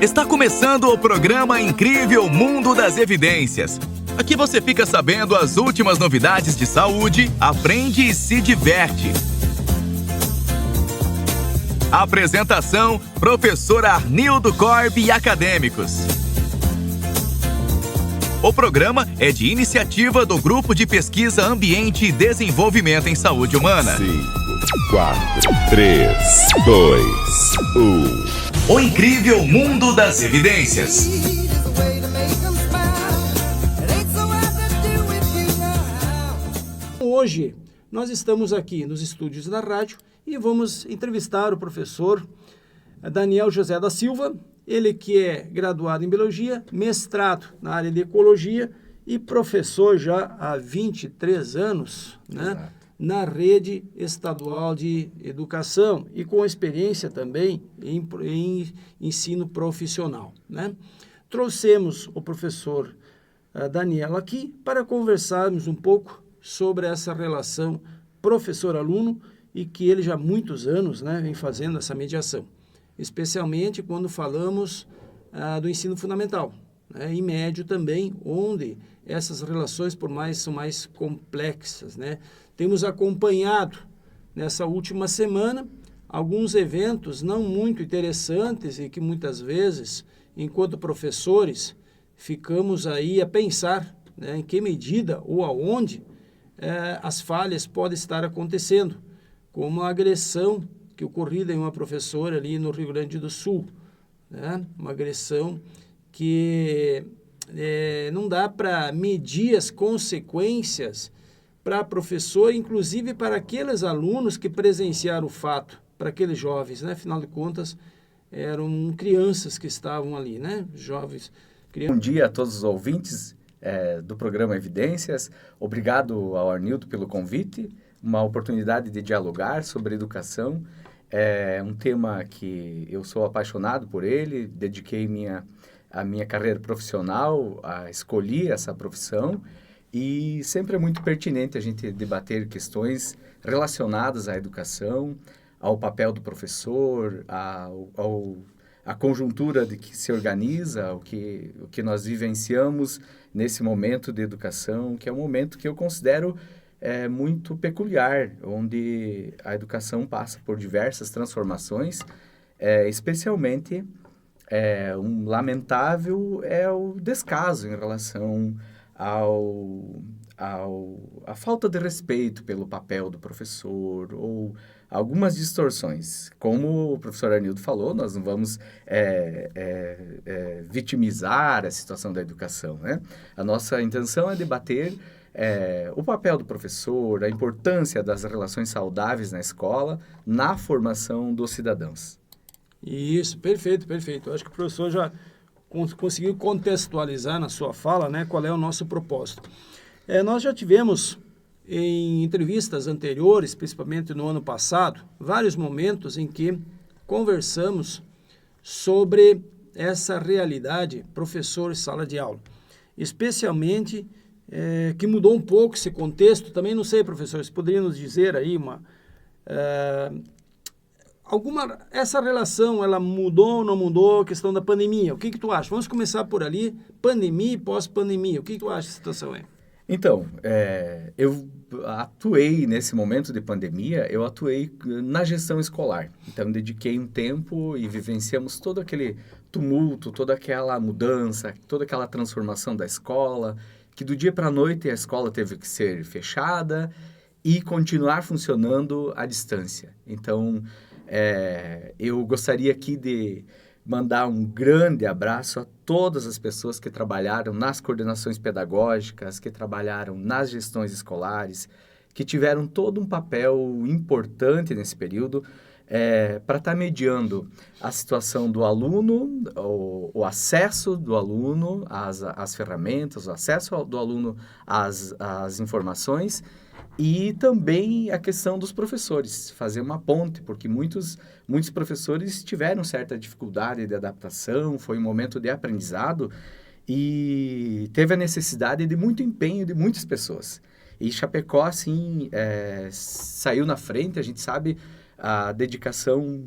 Está começando o programa Incrível Mundo das Evidências. Aqui você fica sabendo as últimas novidades de saúde, aprende e se diverte. Apresentação: Professor Arnildo Korb e acadêmicos. O programa é de iniciativa do Grupo de Pesquisa Ambiente e Desenvolvimento em Saúde Humana. 5, 4, 3, 2, 1. O Incrível Mundo das Evidências. Hoje nós estamos aqui nos estúdios da rádio e vamos entrevistar o professor Daniel José da Silva, ele que é graduado em Biologia, mestrado na área de Ecologia e professor já há 23 anos, né, na rede estadual de educação e com experiência também em ensino profissional, né? Trouxemos o professor Daniel aqui para conversarmos um pouco sobre essa relação professor-aluno e que ele já há muitos anos, né, vem fazendo essa mediação, especialmente quando falamos do ensino fundamental, né, e médio também, onde essas relações são mais complexas, né? Temos acompanhado nessa última semana alguns eventos não muito interessantes e que muitas vezes, enquanto professores, ficamos aí a pensar, né, em que medida ou aonde as falhas podem estar acontecendo, como a agressão que ocorrida em uma professora ali no Rio Grande do Sul, né? Uma agressão que não dá para medir as consequências para professor, inclusive para aqueles alunos que presenciaram o fato, para aqueles jovens, né? Afinal de contas, eram crianças que estavam ali, né? Jovens. Bom dia a todos os ouvintes do programa Evidências. Obrigado ao Arnildo pelo convite, uma oportunidade de dialogar sobre educação. É um tema que eu sou apaixonado por ele, dediquei a minha carreira profissional, escolhi essa profissão. E sempre é muito pertinente a gente debater questões relacionadas à educação, ao papel do professor, à conjuntura de que se organiza, o que nós vivenciamos nesse momento de educação, que é um momento que eu considero muito peculiar, onde a educação passa por diversas transformações, especialmente um lamentável é o descaso em relação a falta de respeito pelo papel do professor ou algumas distorções. Como o professor Arnildo falou, nós não vamos vitimizar a situação da educação, né? A nossa intenção é debater o papel do professor, a importância das relações saudáveis na escola, na formação dos cidadãos. Isso, perfeito, perfeito. Eu acho que o professor já conseguiu contextualizar na sua fala, né, qual é o nosso propósito. Nós já tivemos em entrevistas anteriores, principalmente no ano passado, vários momentos em que conversamos sobre essa realidade professor e sala de aula, especialmente que mudou um pouco esse contexto. Também não sei, professor, se poderia nos dizer aí essa relação, ela mudou ou não mudou, a questão da pandemia? O que tu acha? Vamos começar por ali, pandemia e pós-pandemia. O que tu acha da situação aí? Então, eu atuei nesse momento de pandemia, eu atuei na gestão escolar. Então, dediquei um tempo e vivenciamos todo aquele tumulto, toda aquela mudança, toda aquela transformação da escola, que do dia para a noite a escola teve que ser fechada e continuar funcionando à distância. Então, eu gostaria aqui de mandar um grande abraço a todas as pessoas que trabalharam nas coordenações pedagógicas, que trabalharam nas gestões escolares, que tiveram todo um papel importante nesse período para estar mediando a situação do aluno, o acesso do aluno às ferramentas, o acesso do aluno às informações, e também a questão dos professores, fazer uma ponte, porque muitos professores tiveram certa dificuldade de adaptação, foi um momento de aprendizado e teve a necessidade de muito empenho de muitas pessoas. E Chapecó, assim, saiu na frente, a gente sabe a dedicação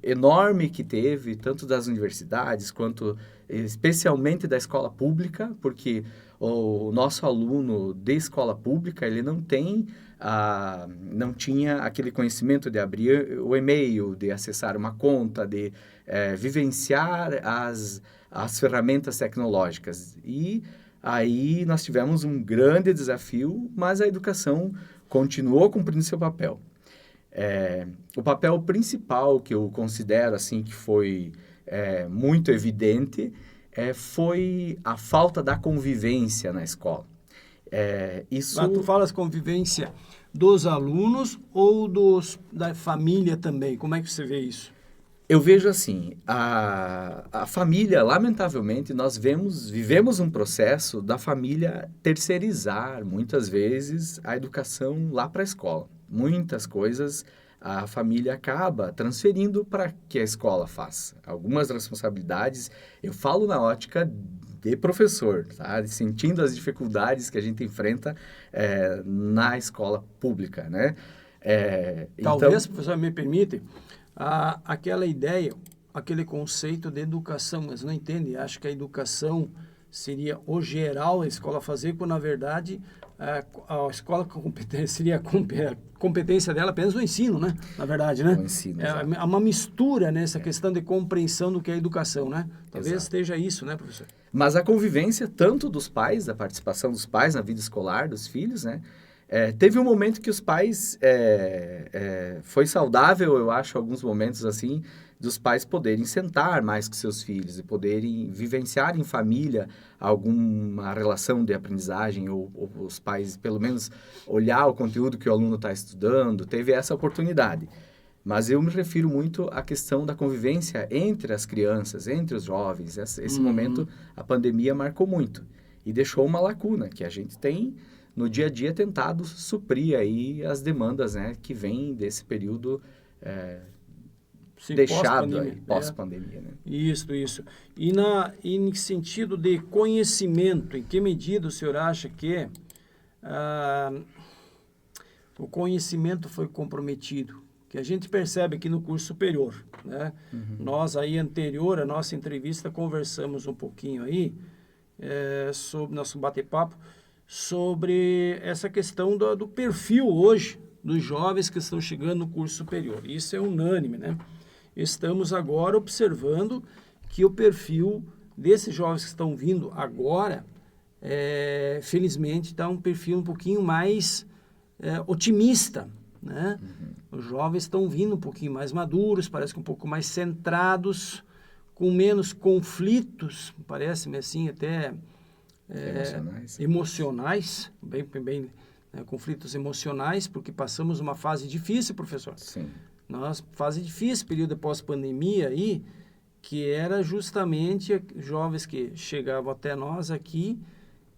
enorme que teve, tanto das universidades, quanto especialmente da escola pública, porque o nosso aluno de escola pública, ele não tinha aquele conhecimento de abrir o e-mail, de acessar uma conta, de vivenciar as ferramentas tecnológicas. E aí nós tivemos um grande desafio, mas a educação continuou cumprindo seu papel. O papel principal que eu considero assim que foi muito evidente foi a falta da convivência na escola. Mas tu falas convivência dos alunos ou da família também? Como é que você vê isso? Eu vejo assim, a família, lamentavelmente, nós vivemos um processo da família terceirizar, muitas vezes, a educação lá para a escola. Muitas coisas a família acaba transferindo para que a escola faça. Algumas responsabilidades, eu falo na ótica de professor, tá? Sentindo as dificuldades que a gente enfrenta na escola pública, né? Talvez, professor, me permite, aquela ideia, aquele conceito de educação, mas não entende, acho que a educação seria o geral a escola fazer, quando na verdade a escola seria a competência dela apenas o ensino, né? Na verdade, né? O ensino, é uma mistura nessa questão de compreensão do que é a educação, né? Talvez esteja isso, né, professor? Mas a convivência tanto dos pais, a participação dos pais na vida escolar dos filhos, né? Teve um momento que os pais, foi saudável, eu acho, alguns momentos assim, dos pais poderem sentar mais com seus filhos e poderem vivenciar em família alguma relação de aprendizagem, ou os pais, pelo menos, olhar o conteúdo que o aluno está estudando, teve essa oportunidade. Mas eu me refiro muito à questão da convivência entre as crianças, entre os jovens. Esse momento, a pandemia marcou muito e deixou uma lacuna que a gente tem no dia a dia tentado suprir aí as demandas, né, que vêm desse período deixado pós-pandemia. Né? Isso. E em sentido de conhecimento, em que medida o senhor acha que o conhecimento foi comprometido? Que a gente percebe aqui no curso superior, né? Nós aí, anterior à nossa entrevista, conversamos um pouquinho aí sobre nosso bate-papo, sobre essa questão do perfil hoje dos jovens que estão chegando no curso superior. Isso é unânime, né? Estamos agora observando que o perfil desses jovens que estão vindo agora, felizmente, está um perfil um pouquinho mais otimista, né? Os jovens estão vindo um pouquinho mais maduros, parece que um pouco mais centrados, com menos conflitos, parece-me assim, até emocionais, bem conflitos emocionais, porque passamos uma fase difícil, professor. Sim. Fase difícil, período pós-pandemia aí, que era justamente jovens que chegavam até nós aqui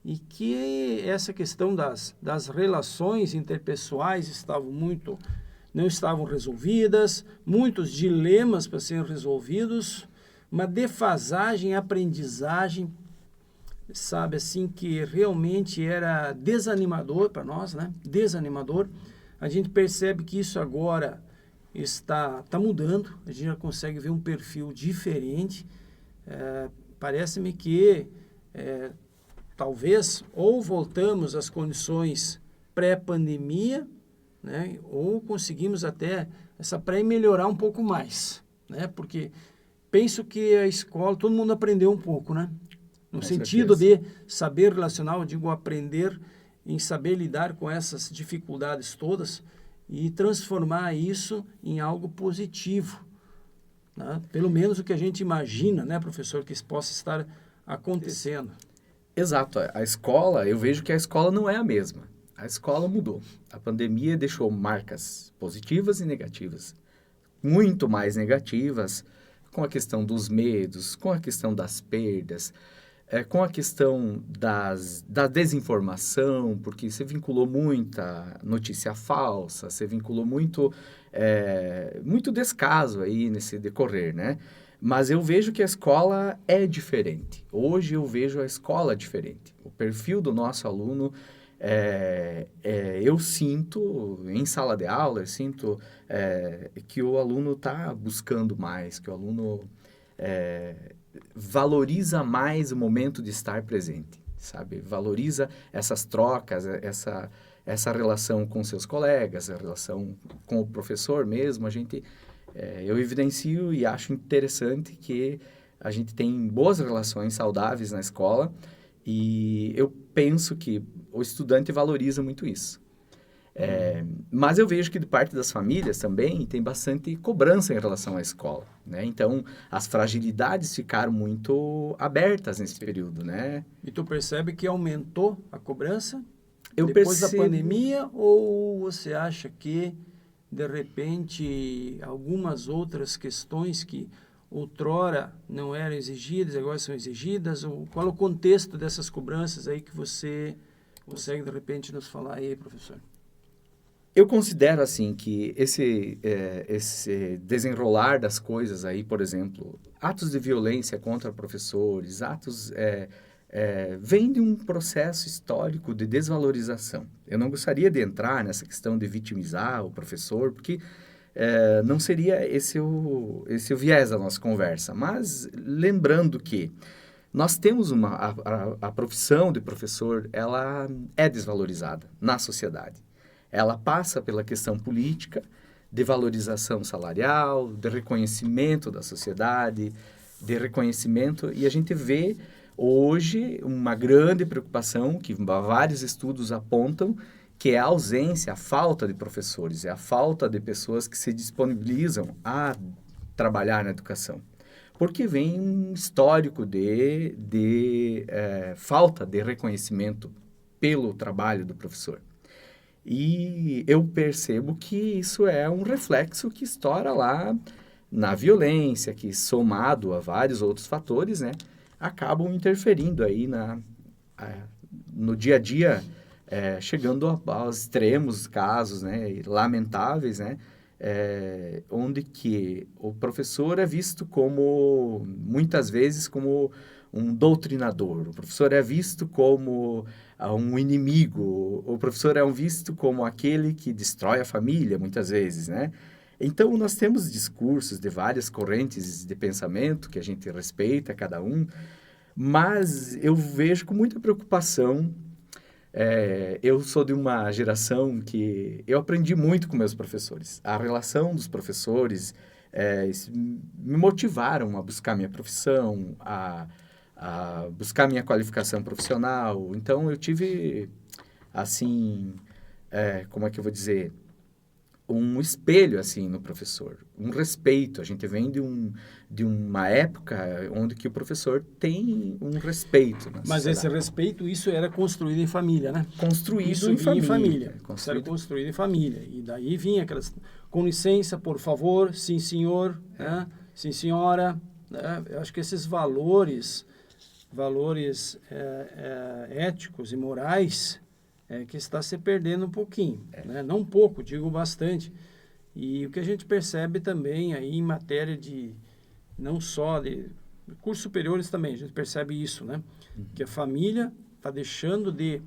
e que essa questão das relações interpessoais não estavam resolvidas, muitos dilemas para serem resolvidos, uma defasagem, aprendizagem, sabe, assim, que realmente era desanimador para nós, né? Desanimador. A gente percebe que isso agora está mudando, a gente já consegue ver um perfil diferente. Parece-me que talvez ou voltamos às condições pré-pandemia, né? Ou conseguimos até essa melhorar um pouco mais, né? Porque penso que a escola, todo mundo aprendeu um pouco, né? No sentido de saber relacionar, eu digo aprender em saber lidar com essas dificuldades todas e transformar isso em algo positivo, né? Pelo menos o que a gente imagina, né, professor, que isso possa estar acontecendo. Exato. A escola, eu vejo que a escola não é a mesma. A escola mudou. A pandemia deixou marcas positivas e negativas. Muito mais negativas, com a questão dos medos, com a questão das perdas, com a questão da desinformação, porque você vinculou muita notícia falsa, você vinculou muito descaso aí nesse decorrer, né? Mas eu vejo que a escola é diferente. Hoje eu vejo a escola diferente. O perfil do nosso aluno eu sinto, em sala de aula, eu sinto que o aluno está buscando mais, que o aluno valoriza mais o momento de estar presente, sabe? Valoriza essas trocas, essa relação com seus colegas, a relação com o professor mesmo. Eu evidencio e acho interessante que a gente tem boas relações saudáveis na escola e eu penso que o estudante valoriza muito isso. Mas eu vejo que de parte das famílias também tem bastante cobrança em relação à escola, né? Então, as fragilidades ficaram muito abertas nesse período, né? E tu percebe que aumentou a cobrança Eu depois da percebo... pandemia, ou você acha que, de repente, algumas outras questões que outrora não eram exigidas, agora são exigidas? Ou qual é o contexto dessas cobranças aí que você consegue, de repente, nos falar aí, professor? Eu considero, assim, que esse desenrolar das coisas aí, por exemplo, atos de violência contra professores, vem de um processo histórico de desvalorização. Eu não gostaria de entrar nessa questão de vitimizar o professor, porque não seria esse o viés da nossa conversa. Mas lembrando que nós temos a profissão de professor, ela é desvalorizada na sociedade. Ela passa pela questão política, de valorização salarial, de reconhecimento da sociedade, de reconhecimento, e a gente vê hoje uma grande preocupação que vários estudos apontam, que é a ausência, a falta de professores, é a falta de pessoas que se disponibilizam a trabalhar na educação. Porque vem um histórico de falta de reconhecimento pelo trabalho do professor. E eu percebo que isso é um reflexo que estoura lá na violência, que somado a vários outros fatores, né, acabam interferindo aí no dia a dia, chegando aos extremos casos, né, lamentáveis, né, onde que o professor é visto como, muitas vezes, como um doutrinador, o professor é visto como um inimigo, o professor é visto como aquele que destrói a família, muitas vezes, né? Então, nós temos discursos de várias correntes de pensamento, que a gente respeita cada um, mas eu vejo com muita preocupação. Eu sou de uma geração que eu aprendi muito com meus professores. A relação dos professores me motivaram a buscar minha profissão, a buscar minha qualificação profissional. Então, eu tive, assim, como é que eu vou dizer, um espelho, assim, no professor, um respeito. A gente vem de uma época onde que o professor tem um respeito na Mas sociedade. esse respeito, isso era construído em família, né? Construído isso em vinha família. Isso era construído em família. E daí vinha aquelas, com licença, por favor, sim senhor, né? Sim senhora. Né? Eu acho que esses valores éticos e morais que está se perdendo um pouquinho, né? Não um pouco, digo bastante. E o que a gente percebe também aí em matéria de, não só de cursos superiores também, a gente percebe isso, né? Que a família está deixando de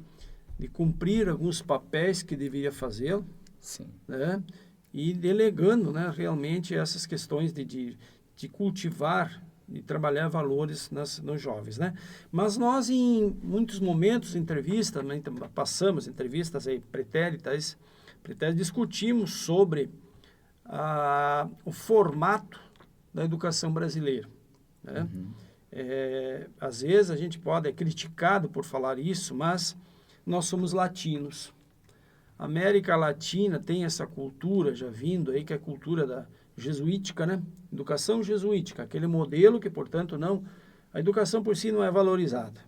cumprir alguns papéis que deveria fazer, Sim. né? E delegando, né, realmente essas questões de cultivar e trabalhar valores nos jovens, né? Mas nós, em muitos momentos, entrevistas, né, passamos entrevistas aí pretéritas, discutimos sobre o formato da educação brasileira, né? Às vezes a gente pode, criticado por falar isso, mas nós somos latinos. A América Latina tem essa cultura já vindo aí, que é a cultura da jesuítica, né? Educação jesuítica, aquele modelo que, portanto, a educação por si não é valorizada,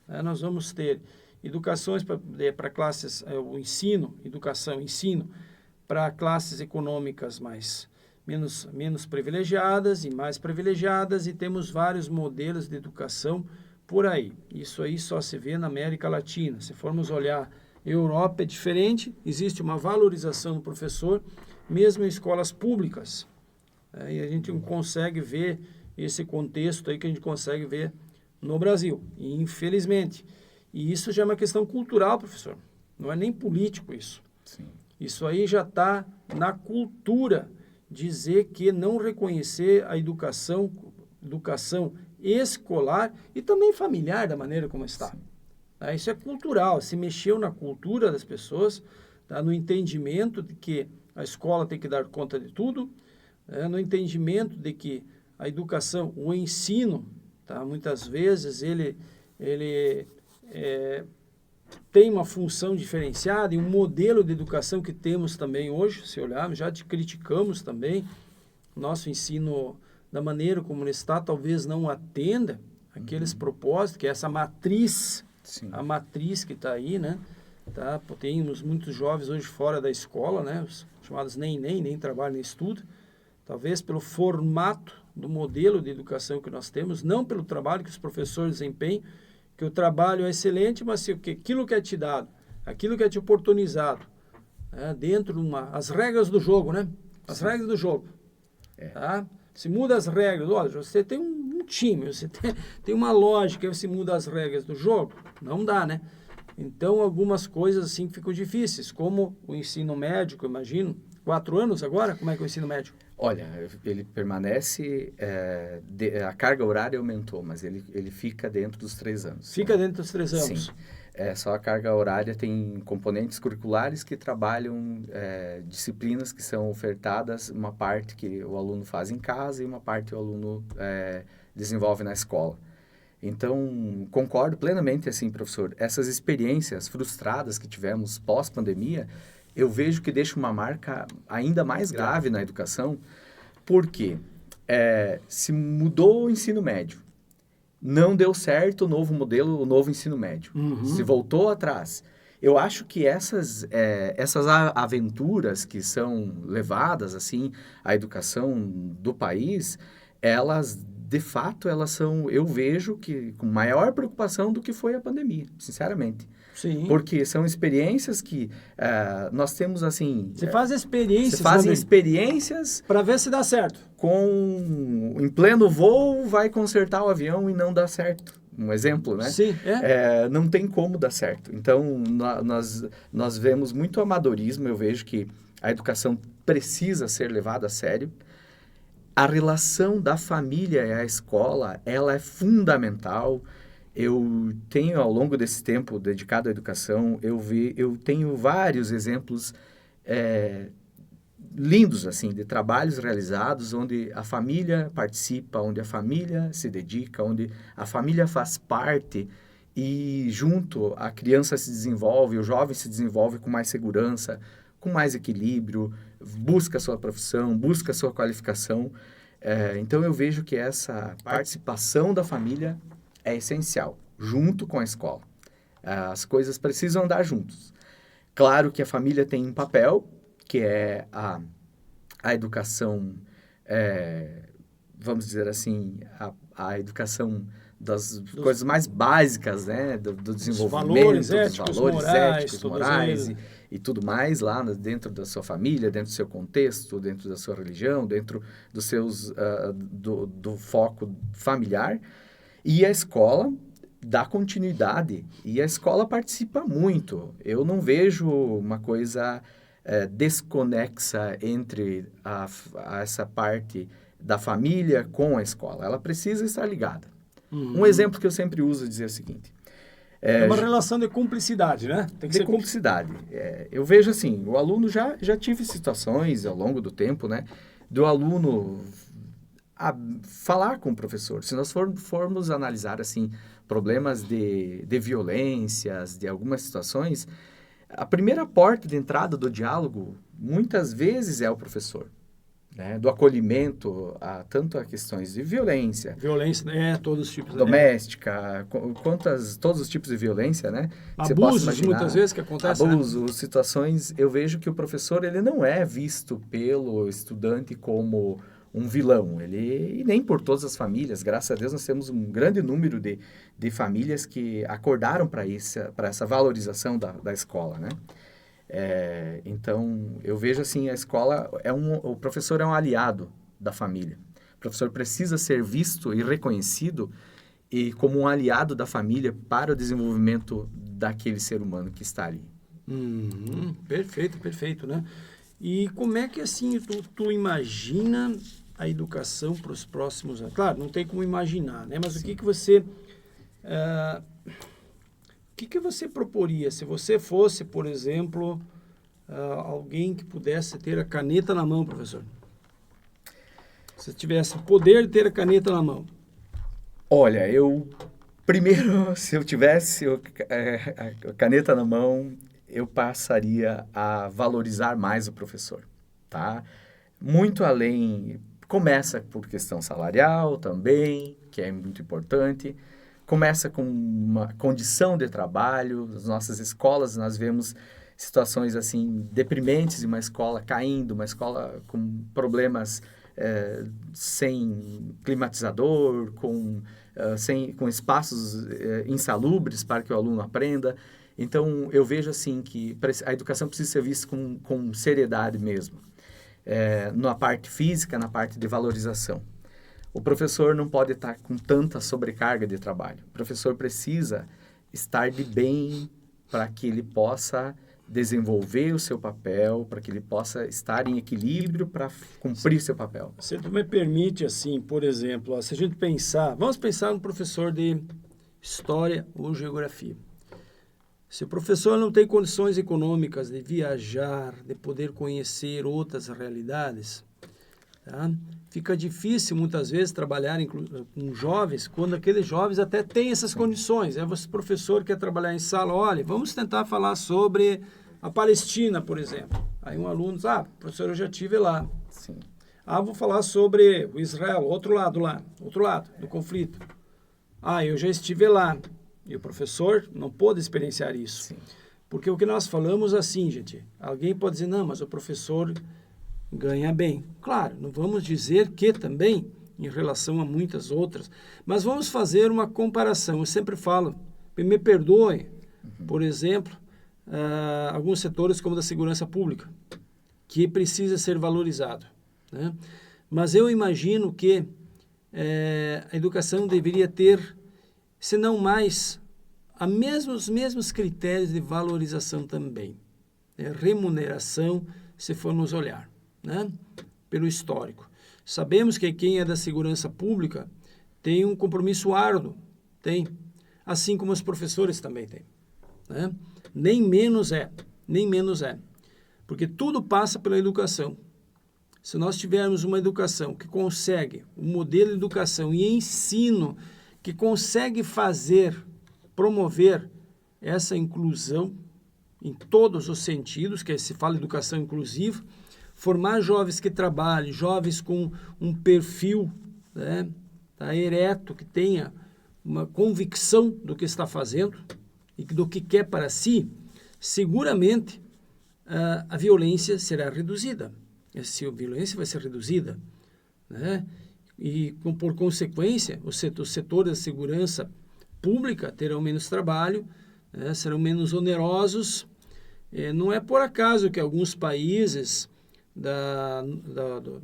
né? Nós vamos ter educações para classes, ensino para classes econômicas menos privilegiadas e mais privilegiadas, e temos vários modelos de educação por aí. Isso aí só se vê na América Latina. Se formos olhar, Europa é diferente, existe uma valorização do professor, mesmo em escolas públicas. E a gente consegue ver esse contexto aí que a gente consegue ver no Brasil, infelizmente. E isso já é uma questão cultural, professor. Não é nem político isso. Sim. Isso aí já está na cultura, dizer que não reconhecer a educação escolar e também familiar da maneira como está. Tá? Isso é cultural, se mexeu na cultura das pessoas, tá? No entendimento de que a escola tem que dar conta de tudo, no entendimento de que a educação, o ensino, tá? Muitas vezes ele tem uma função diferenciada e um modelo de educação que temos também hoje, se olharmos, já criticamos também, nosso ensino da maneira como ele está, talvez não atenda aqueles propósitos, que é essa matriz, Sim. a matriz que está aí, né? Tá? Temos muitos jovens hoje fora da escola, né? Os chamados nem trabalham nem estudam, talvez pelo formato do modelo de educação que nós temos, não pelo trabalho que os professores desempenham, que o trabalho é excelente, mas se aquilo que é te dado, aquilo que é te oportunizado, dentro de as regras do jogo, né? As regras do jogo. Tá? Se muda as regras, olha, você tem um time, você tem uma lógica, você muda as regras do jogo, não dá, né? Então, algumas coisas assim ficam difíceis, como o ensino médio, eu imagino, 4 anos agora, como é que é o ensino médio? Olha, ele permanece, a carga horária aumentou, mas ele fica dentro dos 3 anos. Fica dentro dos 3 anos? Sim. Só a carga horária tem componentes curriculares que trabalham disciplinas que são ofertadas, uma parte que o aluno faz em casa e uma parte que o aluno desenvolve na escola. Então, concordo plenamente, assim, professor, essas experiências frustradas que tivemos pós-pandemia, eu vejo que deixa uma marca ainda mais grave na educação, porque se mudou o ensino médio, não deu certo o novo modelo, o novo ensino médio, se voltou atrás. Eu acho que essas aventuras que são levadas, assim, à educação do país, elas, de fato, elas são, eu vejo que com maior preocupação do que foi a pandemia, sinceramente. Sim. Porque são experiências que nós temos, assim... Você faz experiências. Você faz experiências... Para ver se dá certo. Em pleno voo, vai consertar o avião e não dá certo. Um exemplo, né? Sim, não tem como dar certo. Então, nós vemos muito amadorismo. Eu vejo que a educação precisa ser levada a sério. A relação da família e a escola, ela é fundamental. Eu tenho, ao longo desse tempo dedicado à educação, eu tenho vários exemplos lindos, assim, de trabalhos realizados onde a família participa, onde a família se dedica, onde a família faz parte e junto a criança se desenvolve, o jovem se desenvolve com mais segurança, com mais equilíbrio, busca a sua profissão, busca a sua qualificação. Então, eu vejo que essa participação da família é essencial, junto com a escola. As coisas precisam andar juntos. Claro que a família tem um papel, que é a educação, vamos dizer assim, a educação das coisas mais básicas, né? Do desenvolvimento, dos valores éticos, morais e tudo mais lá dentro da sua família, dentro do seu contexto, dentro da sua religião, dentro dos seus, do foco familiar. E a escola dá continuidade e a escola participa muito. Eu não vejo uma coisa desconexa entre essa parte da família com a escola. Ela precisa estar ligada. Um exemplo que eu sempre uso é dizer o seguinte. É uma relação de cumplicidade, né? Tem que ser cumplicidade. Eu vejo assim, o aluno já tive situações ao longo do tempo, né? Do aluno falar com o professor. Se nós formos analisar, assim, problemas de violências, de algumas situações, a primeira porta de entrada do diálogo, muitas vezes, é o professor. Né? Do acolhimento, tanto a questões de violência. Violência, todos os tipos. Doméstica, todos os tipos de violência, né? Abusos, muitas vezes, que acontecem. Abusos, situações. Eu vejo que o professor, ele não é visto pelo estudante como um vilão. E nem por todas as famílias. Graças a Deus, nós temos um grande número de famílias que acordaram para essa valorização da escola, né? Então, eu vejo assim, a escola, o professor é um aliado da família. O professor precisa ser visto e reconhecido como um aliado da família para o desenvolvimento daquele ser humano que está ali. Perfeito, perfeito, né? E como é que, assim, tu imagina a educação para os próximos anos? Claro, não tem como imaginar, né? Mas Sim. o que você... o que você proporia se você fosse, por exemplo, alguém que pudesse ter a caneta na mão, professor? Se tivesse o poder de ter a caneta na mão. Olha, primeiro, se eu tivesse a caneta na mão, eu passaria a valorizar mais o professor, tá? Muito além, começa por questão salarial também, que é muito importante, começa com uma condição de trabalho. Nas nossas escolas nós vemos situações assim deprimentes de uma escola caindo, uma escola com problemas sem climatizador, com espaços insalubres para que o aluno aprenda. Então, eu vejo assim que a educação precisa ser vista com seriedade mesmo, na parte física, na parte de valorização. O professor não pode estar com tanta sobrecarga de trabalho. O professor precisa estar de bem para que ele possa desenvolver o seu papel, para que ele possa estar em equilíbrio para cumprir seu papel. Se tu me permite, assim, por exemplo, se a gente vamos pensar no professor de História ou Geografia. Se o professor não tem condições econômicas de viajar, de poder conhecer outras realidades, tá? Fica difícil, muitas vezes, trabalhar com jovens, quando aqueles jovens até têm essas condições. Você, professor, quer trabalhar em sala, olha, vamos tentar falar sobre a Palestina, por exemplo. Aí um aluno diz, professor, eu já estive lá. Sim. Vou falar sobre o Israel, outro lado do conflito. Eu já estive lá. E o professor não pôde experienciar isso. Sim. Porque o que nós falamos assim, gente, alguém pode dizer, não, mas o professor ganha bem. Claro, não vamos dizer que também, em relação a muitas outras, mas vamos fazer uma comparação. Eu sempre falo, me perdoem, por exemplo, alguns setores como da segurança pública, que precisa ser valorizado, né? Mas eu imagino que a educação deveria ter, se não mais, os mesmos critérios de valorização também. Remuneração, se formos olhar, né? Pelo histórico. Sabemos que quem é da segurança pública tem um compromisso árduo, assim como os professores também têm, né? Nem menos é, porque tudo passa pela educação. Se nós tivermos uma educação que consegue, um modelo de educação e ensino que consegue promover essa inclusão em todos os sentidos, que se fala educação inclusiva, formar jovens que trabalhem, jovens com um perfil, né, ereto, que tenha uma convicção do que está fazendo e do que quer para si, seguramente a violência será reduzida. A violência vai ser reduzida, né? E, por consequência, os setores da segurança pública terão menos trabalho, né? Serão menos onerosos. Não é por acaso que alguns países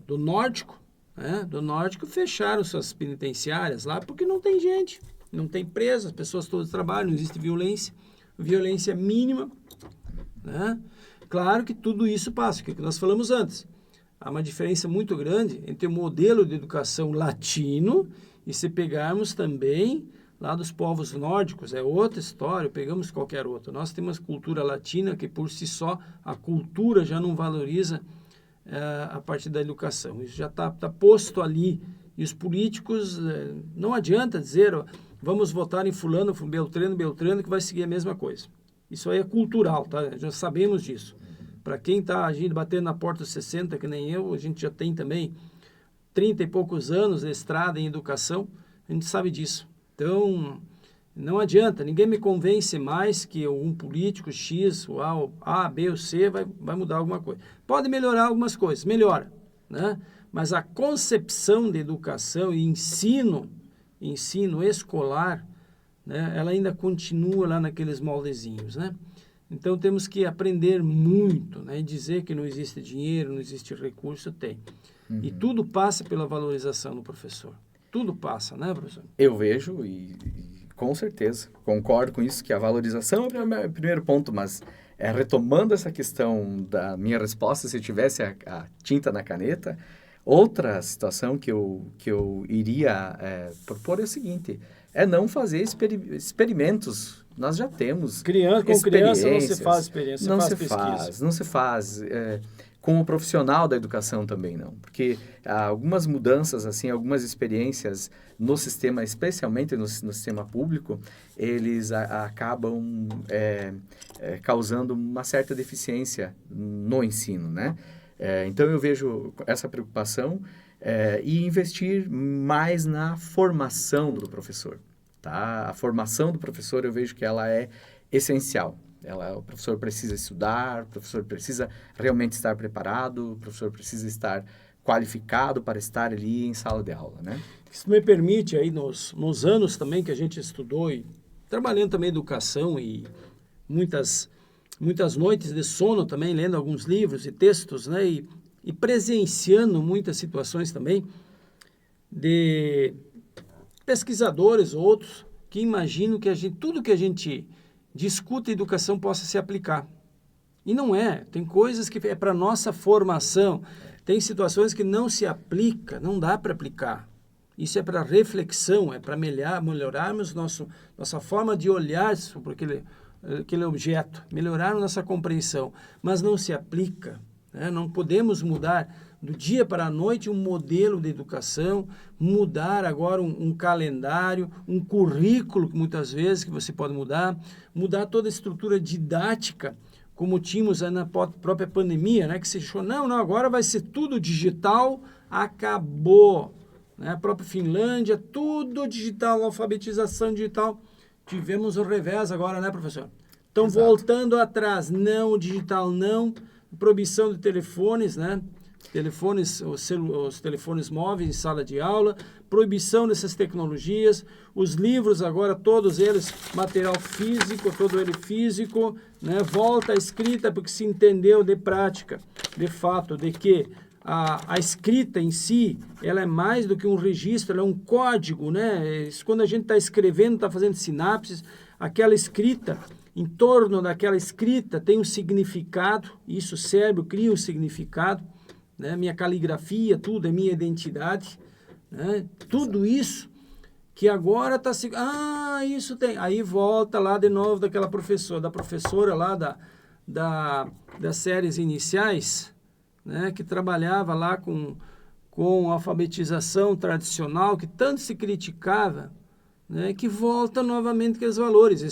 do Nórdico, né? Do Nórdico fecharam suas penitenciárias lá porque não tem gente, não tem preso, as pessoas todas trabalham, não existe violência mínima, né? Claro que tudo isso passa, que nós falamos antes. Há uma diferença muito grande entre o modelo de educação latino e se pegarmos também lá dos povos nórdicos, é outra história, pegamos qualquer outra. Nós temos cultura latina que por si só a cultura já não valoriza a parte da educação. Isso já está posto ali. E os políticos, não adianta dizer, vamos votar em fulano, Beltrano, que vai seguir a mesma coisa. Isso aí é cultural, tá? Já sabemos disso. Para quem está agindo, batendo na porta dos 60, que nem eu, a gente já tem também 30 e poucos anos de estrada em educação, a gente sabe disso. Então, não adianta, ninguém me convence mais que um político X, o A, B ou C vai mudar alguma coisa. Pode melhorar algumas coisas, melhora, né? Mas a concepção de educação e ensino escolar, né, ela ainda continua lá naqueles moldezinhos, né? Então, temos que aprender muito, né? E dizer que não existe dinheiro, não existe recurso, tem. E tudo passa pela valorização do professor. Tudo passa, né, professor? Eu vejo e com certeza concordo com isso, que a valorização é o primeiro ponto, mas retomando essa questão da minha resposta, se eu tivesse a tinta na caneta, outra situação que eu iria propor é o seguinte, é não fazer experimentos. Nós já temos com criança não se faz experiência, não se faz. Com o profissional da educação também não, porque algumas mudanças, assim, algumas experiências no sistema, especialmente no sistema público, eles acabam causando uma certa deficiência no ensino, né? Então, eu vejo essa preocupação e investir mais na formação do professor, tá? A formação do professor, eu vejo que ela é essencial. O professor precisa estudar, o professor precisa realmente estar preparado, o professor precisa estar qualificado para estar ali em sala de aula, né? Se me permite, aí nos anos também que a gente estudou e trabalhando também em educação e muitas noites de sono também, lendo alguns livros e textos, né? E presenciando muitas situações também de pesquisadores, outros, que imaginam que tudo que a gente discuta educação possa se aplicar. E não é. Tem coisas que é para nossa formação. Tem situações que não se aplica, não dá para aplicar. Isso é para reflexão, é para melhorarmos nossa forma de olhar sobre aquele objeto, melhorarmos nossa compreensão. Mas não se aplica, né? Não podemos mudar do dia para a noite um modelo de educação, mudar agora um calendário, um currículo que muitas vezes que você pode mudar toda a estrutura didática, como tínhamos na própria pandemia, né? Que se achou, não, agora vai ser tudo digital, acabou. Né? A própria Finlândia, tudo digital, alfabetização digital. Tivemos o revés agora, né, professor? Estão voltando atrás, não, digital não, proibição de telefones, né? Os telefones móveis em sala de aula, proibição dessas tecnologias, os livros agora, todos eles, material físico, todo ele físico, né? Volta à escrita, porque se entendeu de prática, de fato, de que a escrita em si, ela é mais do que um registro, ela é um código, né? Quando a gente está escrevendo, está fazendo sinapses, aquela escrita, em torno daquela escrita tem um significado, isso o cérebro cria um significado, né? Minha caligrafia, tudo é minha identidade, né? Tudo isso que agora está se... isso tem... Aí volta lá de novo da professora lá das séries iniciais, né? Que trabalhava lá com alfabetização tradicional, que tanto se criticava, né? Que volta novamente aqueles valores.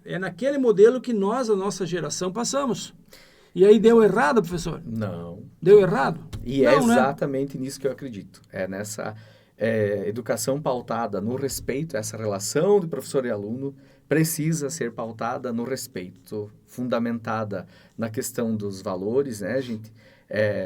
É naquele modelo que a nossa geração, passamos. E aí deu errado, professor? Não. Deu errado? E não, é exatamente nisso que eu acredito. É nessa educação pautada no respeito, essa relação de professor e aluno precisa ser pautada no respeito, fundamentada na questão dos valores, né, gente?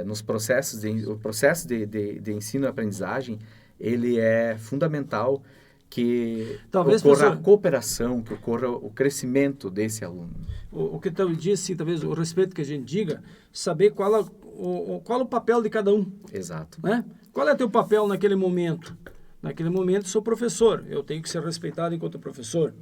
Nos processos, o processo de ensino e aprendizagem, ele é fundamental que ocorra a cooperação, que ocorra o crescimento desse aluno. O que eu disse, talvez o respeito que a gente diga, saber qual o papel de cada um. Exato. Né? Qual é teu papel naquele momento? Naquele momento sou professor, eu tenho que ser respeitado enquanto professor.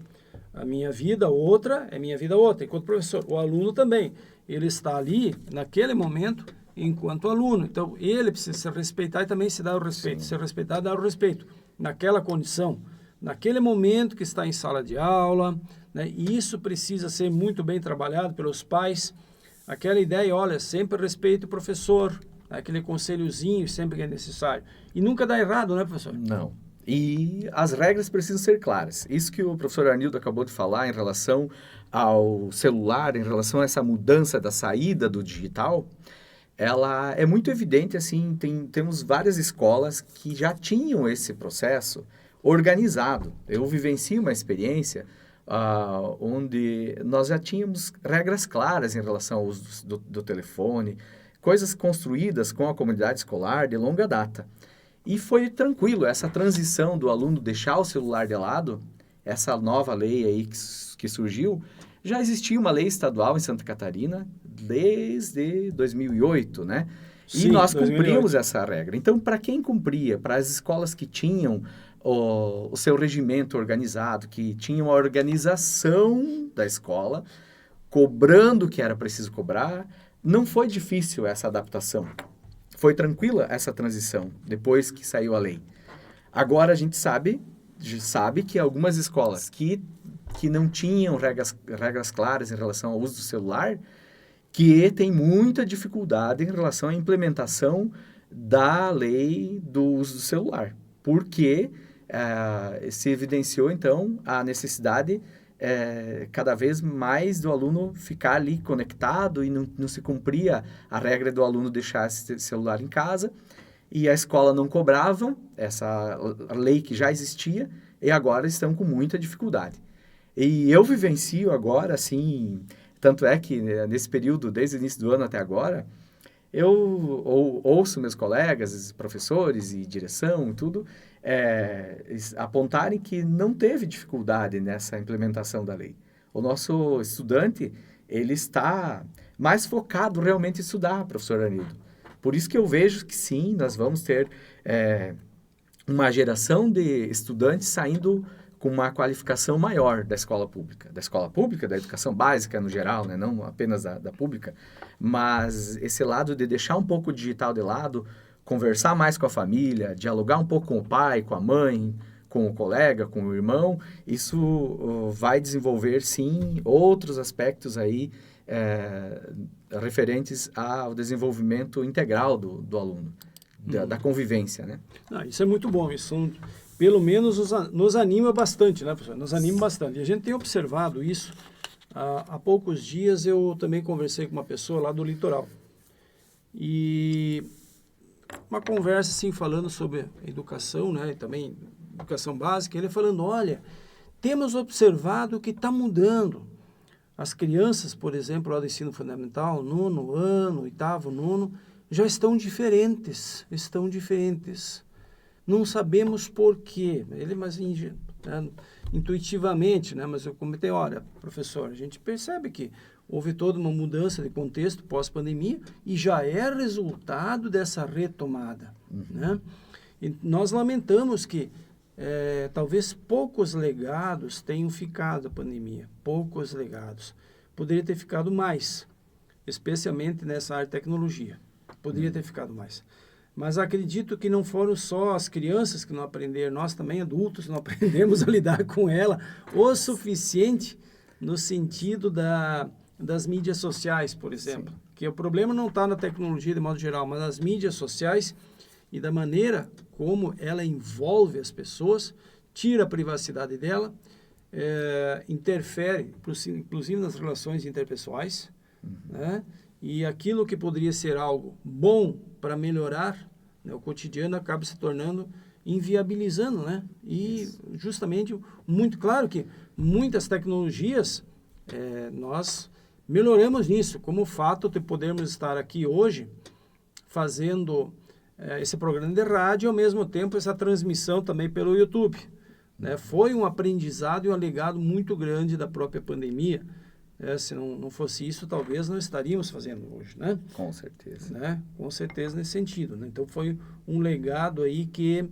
A minha vida outra é minha vida outra, enquanto professor. O aluno também, ele está ali, naquele momento, enquanto aluno. Então, ele precisa se respeitar e também se dar o respeito. Sim. Ser respeitado, dar o respeito. Naquela condição, naquele momento que está em sala de aula, né? E isso precisa ser muito bem trabalhado pelos pais. Aquela ideia, olha, sempre respeite o professor, aquele conselhozinho sempre que é necessário. E nunca dá errado, né, professor? Não. E as regras precisam ser claras. Isso que o professor Arnildo acabou de falar em relação ao celular, em relação a essa mudança da saída do digital, ela é muito evidente, assim, temos várias escolas que já tinham esse processo organizado. Eu vivencio uma experiência onde nós já tínhamos regras claras em relação ao uso do telefone, coisas construídas com a comunidade escolar de longa data. E foi tranquilo, essa transição do aluno deixar o celular de lado, essa nova lei aí que surgiu, já existia uma lei estadual em Santa Catarina desde 2008, né? Sim, e nós 2008. cumprimos essa regra. Então, para quem cumpria, para as escolas que tinham o seu regimento organizado, que tinham a organização da escola, cobrando o que era preciso cobrar. Não foi difícil essa adaptação. Foi tranquila essa transição, depois que saiu a lei. Agora a gente sabe que algumas escolas que não tinham regras claras em relação ao uso do celular, que tem muita dificuldade em relação à implementação da lei do uso do celular. Porque se evidenciou, então, a necessidade cada vez mais do aluno ficar ali conectado e não se cumpria a regra do aluno deixar esse celular em casa, e a escola não cobrava essa lei que já existia, e agora estão com muita dificuldade. E eu vivencio agora, assim, tanto é que nesse período, desde o início do ano até agora, eu ouço meus colegas, professores e direção e tudo, apontarem que não teve dificuldade nessa implementação da lei. O nosso estudante, ele está mais focado realmente em estudar, professor Anildo. Por isso que eu vejo que sim, nós vamos ter uma geração de estudantes saindo com uma qualificação maior da escola pública, da educação básica no geral, né? Não apenas da pública, mas esse lado de deixar um pouco o digital de lado, conversar mais com a família, dialogar um pouco com o pai, com a mãe, com o colega, com o irmão, isso vai desenvolver, sim, outros aspectos aí referentes ao desenvolvimento integral do aluno, da convivência, né? Isso é muito bom, isso pelo menos nos anima bastante, né, professor? Nos anima bastante. E a gente tem observado isso. Há poucos dias eu também conversei com uma pessoa lá do litoral. E uma conversa, assim, falando sobre educação, né, e também educação básica, ele falando, olha, temos observado que está mudando. As crianças, por exemplo, lá do ensino fundamental, 9º ano, 8º, 9º, já estão diferentes. Não sabemos por quê. Ele, mas intuitivamente, né? Mas eu comentei, olha, professor, a gente percebe que houve toda uma mudança de contexto pós-pandemia e já é resultado dessa retomada, né? E nós lamentamos que talvez poucos legados tenham ficado da pandemia, poucos legados. Poderia ter ficado mais, especialmente nessa área de tecnologia. Poderia ter ficado mais. Mas acredito que não foram só as crianças que não aprenderam, nós também adultos não aprendemos a lidar com ela o suficiente no sentido das mídias sociais, por exemplo. Sim. Que o problema não está na tecnologia de modo geral, mas nas mídias sociais e da maneira como ela envolve as pessoas, tira a privacidade dela, interfere, inclusive nas relações interpessoais, né? E aquilo que poderia ser algo bom para melhorar, né, o cotidiano acaba se tornando inviabilizando, né? E justamente, muito claro que muitas tecnologias nós melhoramos nisso, como o fato de podermos estar aqui hoje fazendo esse programa de rádio e ao mesmo tempo essa transmissão também pelo YouTube, né? Foi um aprendizado e um legado muito grande da própria pandemia. Se não fosse isso, talvez não estaríamos fazendo hoje, né? Com certeza. Né? Com certeza nesse sentido, né? Então, foi um legado aí que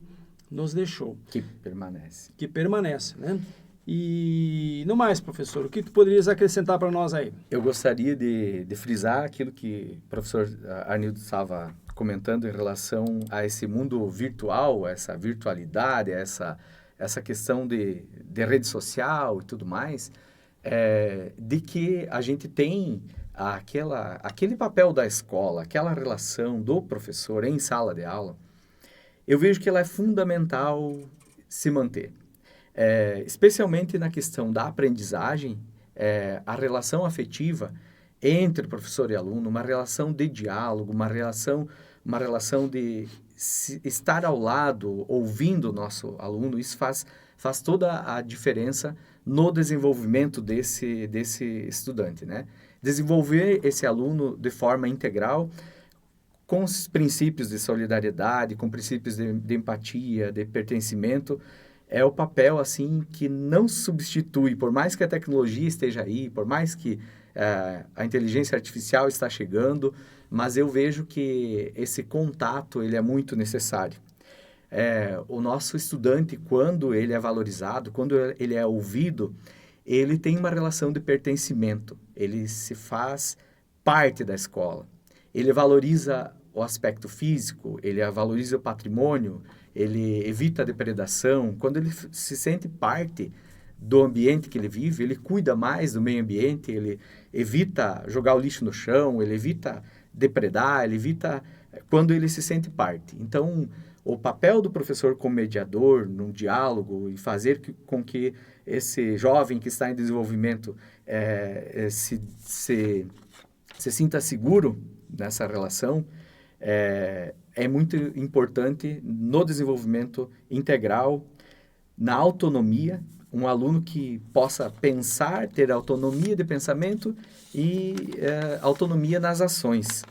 nos deixou. Que permanece. Que permanece, né? E, no mais, professor, o que tu poderias acrescentar para nós aí? Eu gostaria de frisar aquilo que o professor Arnildo estava comentando em relação a esse mundo virtual, essa virtualidade, essa questão de rede social e tudo mais, de que a gente tem aquele papel da escola, aquela relação do professor em sala de aula. Eu vejo que ela é fundamental se manter. Especialmente na questão da aprendizagem, a relação afetiva entre professor e aluno, uma relação de diálogo, uma relação de estar ao lado, ouvindo o nosso aluno. Isso faz toda a diferença no desenvolvimento desse estudante, né? Desenvolver esse aluno de forma integral, com os princípios de solidariedade, com princípios de empatia, de pertencimento, é o papel, assim, que não substitui, por mais que a tecnologia esteja aí, por mais que a inteligência artificial está chegando, mas eu vejo que esse contato, ele é muito necessário. O nosso estudante, quando ele é valorizado, quando ele é ouvido, ele tem uma relação de pertencimento, ele se faz parte da escola, ele valoriza o aspecto físico, ele valoriza o patrimônio, ele evita a depredação. Quando ele se sente parte do ambiente que ele vive, ele cuida mais do meio ambiente, ele evita jogar o lixo no chão, ele evita depredar, ele evita quando ele se sente parte. Então, o papel do professor como mediador, num diálogo, e fazer com que esse jovem que está em desenvolvimento se sinta seguro nessa relação, é muito importante no desenvolvimento integral, na autonomia, um aluno que possa pensar, ter autonomia de pensamento e autonomia nas ações.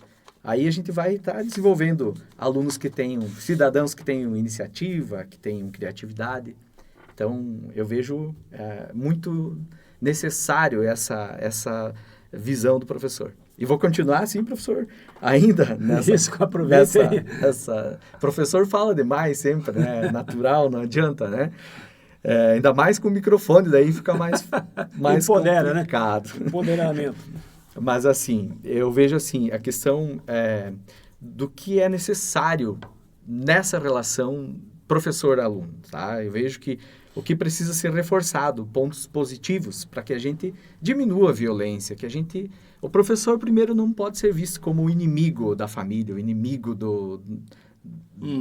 Aí a gente vai estar desenvolvendo alunos que tenham, cidadãos que tenham iniciativa, que tenham criatividade. Então, eu vejo muito necessário essa visão do professor. E vou continuar assim, professor, ainda nessa... Isso, aproveita aí. Professor fala demais sempre, né? Natural, não adianta, né? Ainda mais com o microfone, daí fica mais Empodera, complicado. Né? Empoderamento. Mas, assim, eu vejo, assim, a questão do que é necessário nessa relação professor-aluno, tá? Eu vejo que o que precisa ser reforçado, pontos positivos, para que a gente diminua a violência, O professor, primeiro, não pode ser visto como o inimigo da família, o inimigo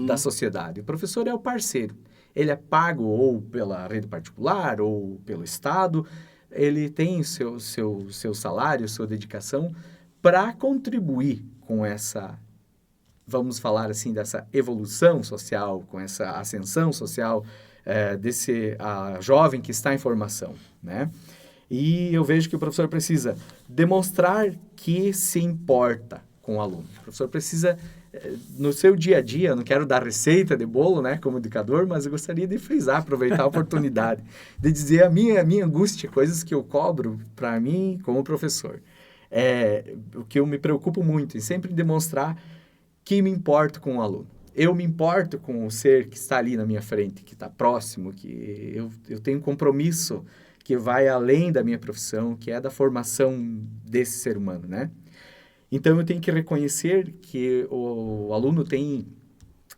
da sociedade. O professor é o parceiro. Ele é pago ou pela rede particular ou pelo Estado, ele tem seu salário, sua dedicação para contribuir com essa, vamos falar assim, dessa evolução social, com essa ascensão social desse jovem que está em formação, né? E eu vejo que o professor precisa demonstrar que se importa com o aluno. O professor precisa, no seu dia a dia, eu não quero dar receita de bolo, né, como educador, mas eu gostaria de frisar, aproveitar a oportunidade, de dizer a minha angústia, coisas que eu cobro para mim como professor. O que eu me preocupo muito em sempre demonstrar que me importo com o aluno. Eu me importo com o ser que está ali na minha frente, que está próximo, que eu tenho um compromisso que vai além da minha profissão, que é da formação desse ser humano, né? Então, eu tenho que reconhecer que o aluno tem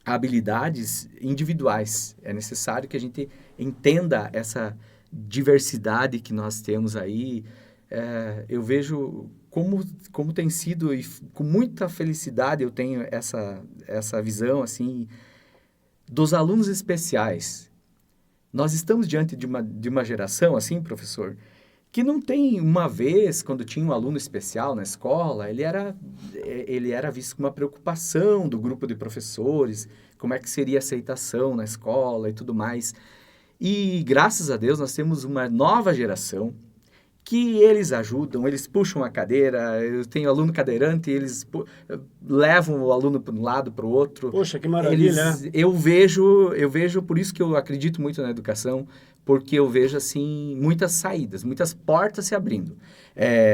habilidades individuais. É necessário que a gente entenda essa diversidade que nós temos aí. Eu vejo como tem sido, e com muita felicidade eu tenho essa visão, assim, dos alunos especiais. Nós estamos diante de uma geração, assim, professor, que não tem uma vez, quando tinha um aluno especial na escola, ele era visto com uma preocupação do grupo de professores, como é que seria a aceitação na escola e tudo mais. E, graças a Deus, nós temos uma nova geração que eles ajudam, eles puxam a cadeira, eu tenho aluno cadeirante, eles levam o aluno para um lado, para o outro. Poxa, que maravilha, né? Eu vejo, por isso que eu acredito muito na educação, porque eu vejo, assim, muitas saídas, muitas portas se abrindo.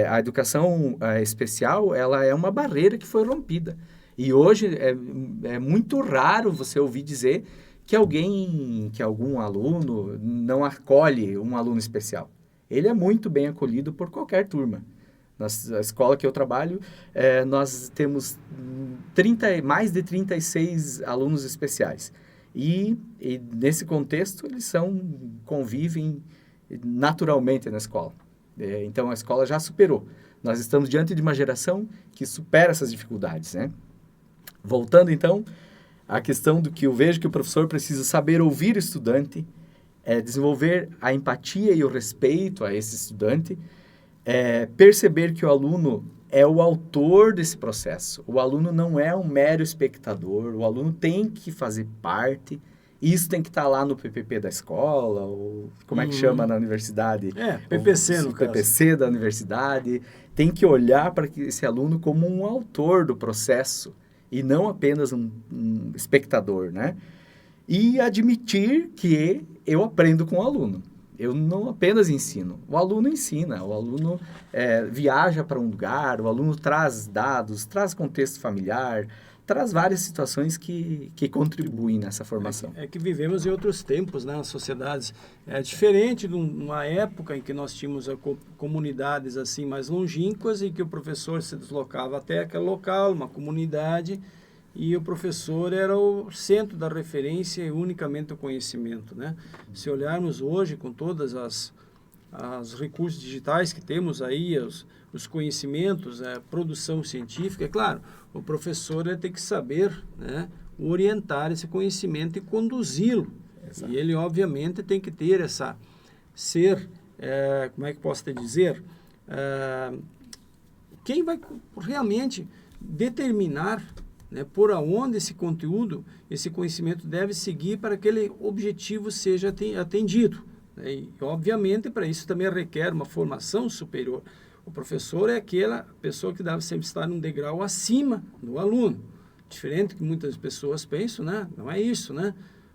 A educação especial, ela é uma barreira que foi rompida. E hoje é muito raro você ouvir dizer que algum aluno não acolhe um aluno especial. Ele é muito bem acolhido por qualquer turma. Na escola que eu trabalho, nós temos mais de 36 alunos especiais. E nesse contexto, eles convivem naturalmente na escola. Então, a escola já superou. Nós estamos diante de uma geração que supera essas dificuldades, né? Voltando, então, à questão do que eu vejo que o professor precisa saber ouvir o estudante, desenvolver a empatia e o respeito a esse estudante, perceber que o aluno é o autor desse processo. O aluno não é um mero espectador, o aluno tem que fazer parte, isso tem que estar lá no PPP da escola, ou como é que chama na universidade? PPC, no caso. PPC da universidade, tem que olhar para esse aluno como um autor do processo, e não apenas um espectador, né? E admitir que eu aprendo com o aluno. Eu não apenas ensino, o aluno ensina, o aluno viaja para um lugar, o aluno traz dados, traz contexto familiar, traz várias situações que contribuem nessa formação. É que vivemos em outros tempos, né? As sociedades é diferente de uma época em que nós tínhamos comunidades assim mais longínquas e que o professor se deslocava até aquele local, uma comunidade, e o professor era o centro da referência e unicamente o conhecimento, né? Se olharmos hoje com todas as recursos digitais que temos aí, os conhecimentos, a produção científica, é claro, o professor tem que saber, né, orientar esse conhecimento e conduzi-lo. Exato. E ele, obviamente, tem que ter como é que posso te dizer, quem vai realmente determinar, né, por onde esse conteúdo, esse conhecimento deve seguir para que aquele objetivo seja atendido. E, obviamente, para isso também requer uma formação superior. O professor é aquela pessoa que deve sempre estar num degrau acima do aluno. Diferente do que muitas pessoas pensam, né? Não é isso, né?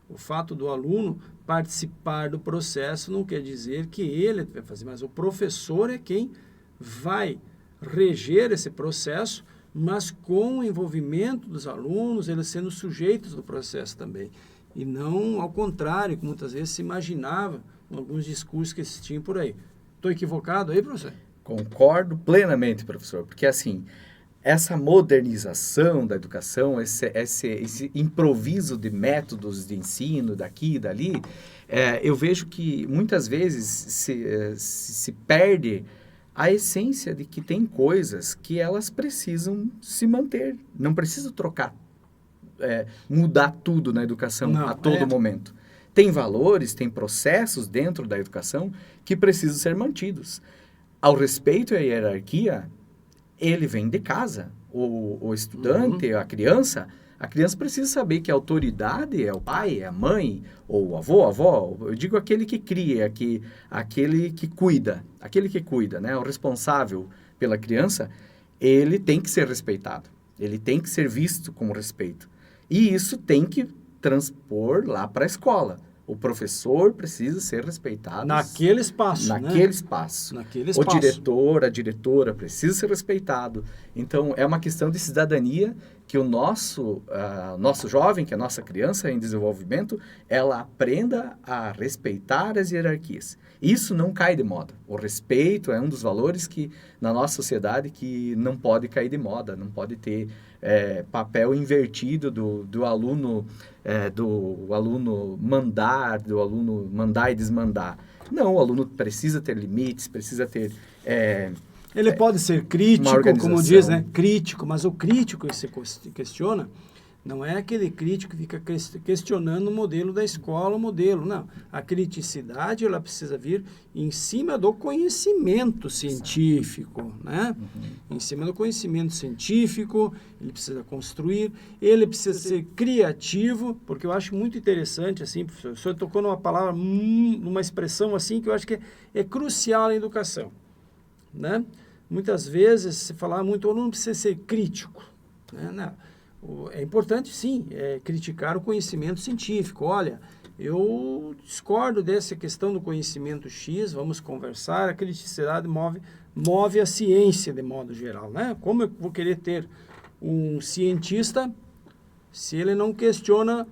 O fato do aluno participar do processo não quer dizer que ele vai fazer, mas o professor é quem vai reger esse processo, mas com o envolvimento dos alunos, eles sendo sujeitos do processo também. E não ao contrário, que muitas vezes se imaginava em alguns discursos que existiam por aí. Estou equivocado aí, professor? Concordo plenamente, professor, porque assim, essa modernização da educação, esse improviso de métodos de ensino daqui e dali, eu vejo que muitas vezes se perde a essência de que tem coisas que elas precisam se manter, não precisa trocar, mudar tudo na educação a todo momento. Tem valores, tem processos dentro da educação que precisam ser mantidos. Ao respeito e à hierarquia, ele vem de casa. O estudante, a criança precisa saber que a autoridade é o pai, é a mãe, ou o avô, a avó. Eu digo aquele que cria, aquele que cuida, né? O responsável pela criança, ele tem que ser respeitado. Ele tem que ser visto com respeito. E isso tem que transpor lá para a escola. O professor precisa ser respeitado. Naquele espaço, espaço. Naquele espaço. O diretor, a diretora precisa ser respeitado. Então, é uma questão de cidadania que o nosso jovem, que a nossa criança em desenvolvimento, ela aprenda a respeitar as hierarquias. Isso não cai de moda. O respeito é um dos valores que, na nossa sociedade, que não pode cair de moda, não pode ter papel invertido do aluno mandar e desmandar. Não, o aluno precisa ter limites, precisa ter... Ele pode ser crítico, como diz, né? Crítico, mas o crítico que se questiona não é aquele crítico que fica questionando o modelo da escola, não. A criticidade, ela precisa vir em cima do conhecimento científico, né? Em cima do conhecimento científico, ele precisa construir, ele precisa ser criativo, porque eu acho muito interessante, assim, professor, o senhor tocou numa palavra, numa expressão assim, que eu acho que é crucial na educação, né? Muitas vezes se fala muito, o aluno precisa ser crítico, né? Não. É importante, sim, criticar o conhecimento científico. Olha, eu discordo dessa questão do conhecimento X, vamos conversar. A criticidade move a ciência de modo geral, né? Como eu vou querer ter um cientista se ele não questiona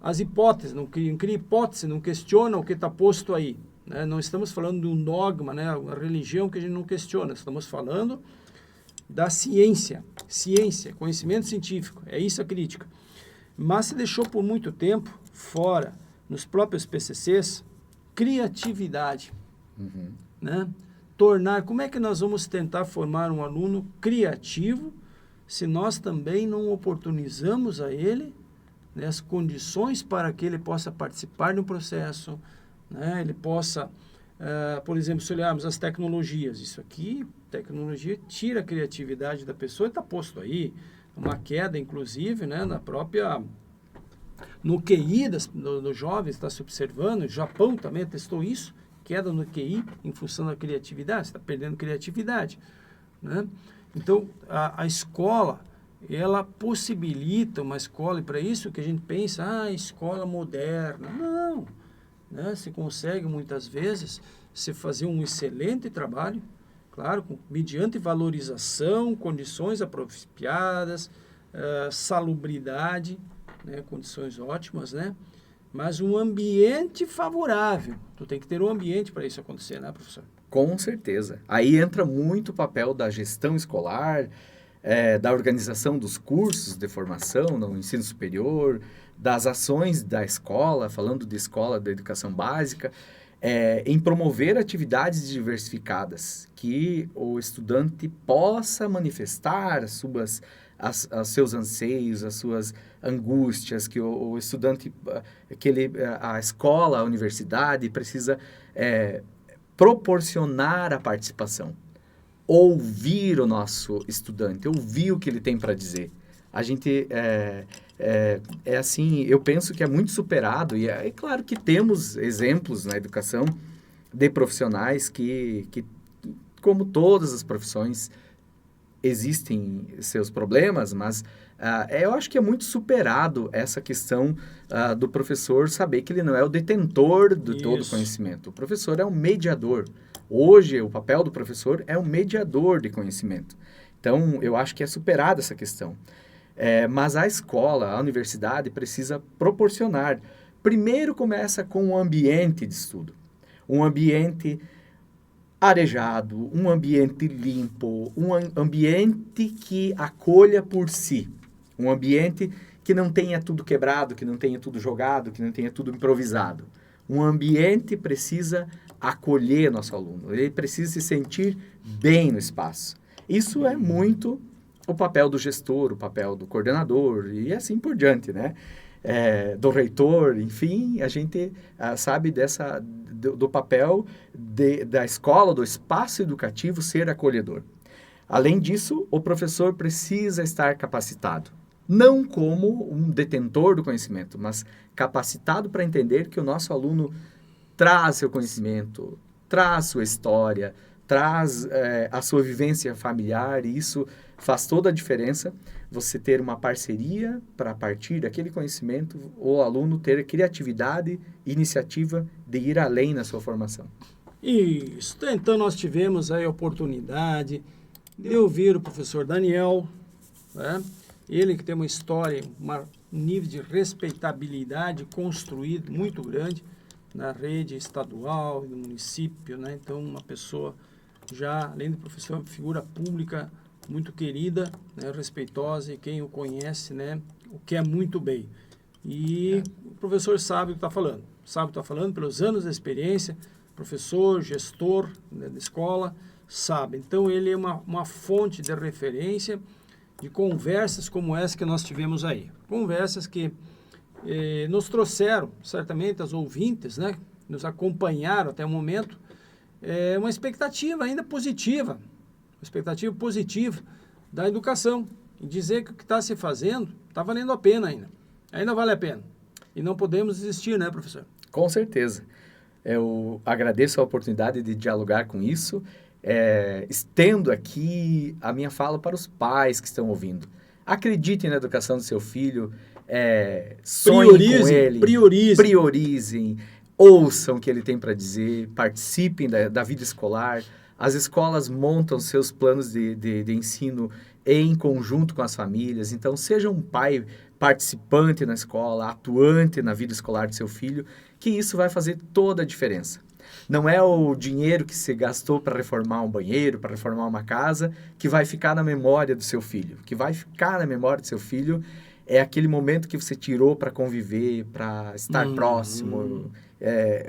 as hipóteses, não cria hipótese, não questiona o que está posto aí, né? Não estamos falando de um dogma, né? Uma religião que a gente não questiona, estamos falando da ciência, conhecimento científico, é isso a crítica. Mas se deixou por muito tempo fora, nos próprios PCCs, criatividade, né? Como é que nós vamos tentar formar um aluno criativo se nós também não oportunizamos a ele, né, as condições para que ele possa participar do processo, né? Ele possa... por exemplo, se olharmos as tecnologias, isso aqui, tecnologia tira a criatividade da pessoa e está posto aí, uma queda, inclusive, né, no QI dos jovens, está se observando, o Japão também testou isso, queda no QI em função da criatividade, está perdendo criatividade, né? Então, a escola, ela possibilita uma escola, e para isso que a gente pensa, escola moderna, não, né? Se consegue, muitas vezes, se fazer um excelente trabalho, claro, mediante valorização, condições apropriadas, salubridade, né, condições ótimas, né? Mas um ambiente favorável. Tu tem que ter um ambiente para isso acontecer, né, professor? Com certeza. Aí entra muito o papel da gestão escolar, da organização dos cursos de formação no ensino superior, das ações da escola, falando de escola da educação básica, em promover atividades diversificadas, que o estudante possa manifestar os seus anseios, as suas angústias, que o estudante, a escola, a universidade precisa proporcionar a participação, ouvir o nosso estudante, ouvir o que ele tem para dizer. A gente, assim, eu penso que é muito superado, e é claro que temos exemplos na educação de profissionais que como todas as profissões, existem seus problemas, mas eu acho que é muito superado essa questão do professor saber que ele não é o detentor de todo o conhecimento. O professor é um mediador. Hoje, o papel do professor é um mediador de conhecimento. Então, eu acho que é superada essa questão. Mas a escola, a universidade, precisa proporcionar. Primeiro começa com um ambiente de estudo. Um ambiente arejado, um ambiente limpo, um ambiente que acolha por si. Um ambiente que não tenha tudo quebrado, que não tenha tudo jogado, que não tenha tudo improvisado. Um ambiente precisa acolher nosso aluno. Ele precisa se sentir bem no espaço. Isso é muito o papel do gestor, o papel do coordenador e assim por diante, né? Do reitor, enfim, a gente sabe do papel da escola, do espaço educativo ser acolhedor. Além disso, o professor precisa estar capacitado, não como um detentor do conhecimento, mas capacitado para entender que o nosso aluno traz seu conhecimento, traz sua história, traz a sua vivência familiar, e isso faz toda a diferença. Você ter uma parceria para, a partir daquele conhecimento, o aluno ter criatividade e iniciativa de ir além na sua formação. Isso. Então, nós tivemos aí a oportunidade de ouvir o professor Daniel, né? Ele que tem uma história, um nível de respeitabilidade construído muito grande na rede estadual e no município, né? Então, uma pessoa já, além de professor, figura pública muito querida, né, respeitosa, e quem o conhece, né, o que é muito bem. E o professor sabe o que está falando. Sabe o que está falando pelos anos de experiência, professor, gestor, né, da escola, sabe. Então, ele é uma fonte de referência de conversas como essa que nós tivemos aí. Conversas que nos trouxeram, certamente, as ouvintes, né, nos acompanharam até o momento, uma expectativa ainda positiva, da educação, e dizer que o que está se fazendo está valendo a pena ainda vale a pena, e não podemos desistir, né, professor? Com certeza. Eu agradeço a oportunidade de dialogar com isso, estendo aqui a minha fala para os pais que estão ouvindo. Acreditem na educação do seu filho, sonhem com ele, priorizem, ouçam o que ele tem para dizer, participem da vida escolar. As escolas montam seus planos de ensino em conjunto com as famílias. Então, seja um pai participante na escola, atuante na vida escolar do seu filho, que isso vai fazer toda a diferença. Não é o dinheiro que se gastou para reformar um banheiro, para reformar uma casa, que vai ficar na memória do seu filho. O que vai ficar na memória do seu filho é aquele momento que você tirou para conviver, para estar próximo,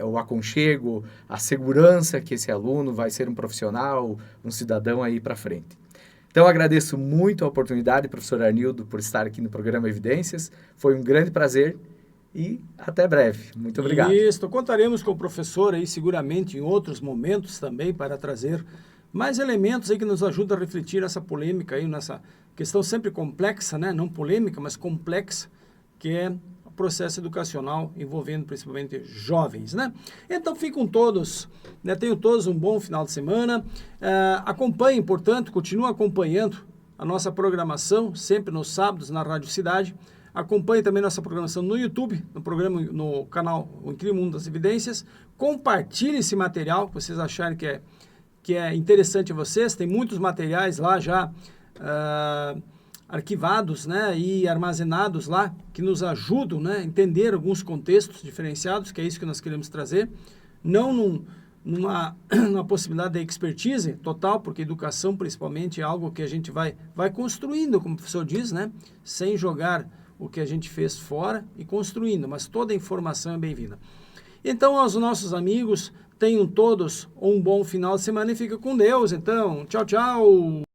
o aconchego, a segurança que esse aluno vai ser um profissional, um cidadão aí para frente. Então, agradeço muito a oportunidade, professor Arnildo, por estar aqui no programa Evidências. Foi um grande prazer e até breve. Muito obrigado. Isso, contaremos com o professor aí seguramente em outros momentos também para trazer mais elementos aí que nos ajudam a refletir essa polêmica aí, nessa questão sempre complexa, né? Não polêmica, mas complexa, que é o processo educacional envolvendo principalmente jovens, né? Então ficam todos, né? Tenham todos um bom final de semana. Acompanhem, portanto, continuem acompanhando a nossa programação, sempre nos sábados na Rádio Cidade. Acompanhe também nossa programação no YouTube, no canal O Incrível Mundo das Evidências. Compartilhe esse material que vocês acharem que é interessante a vocês. Tem muitos materiais lá já arquivados, né, e armazenados lá, que nos ajudam, né, a entender alguns contextos diferenciados, que é isso que nós queremos trazer, não numa possibilidade de expertise total, porque educação principalmente é algo que a gente vai construindo, como o professor diz, né, sem jogar o que a gente fez fora e construindo, mas toda a informação é bem-vinda. Então, aos nossos amigos, tenham todos um bom final de semana e fiquem com Deus. Então, tchau, tchau!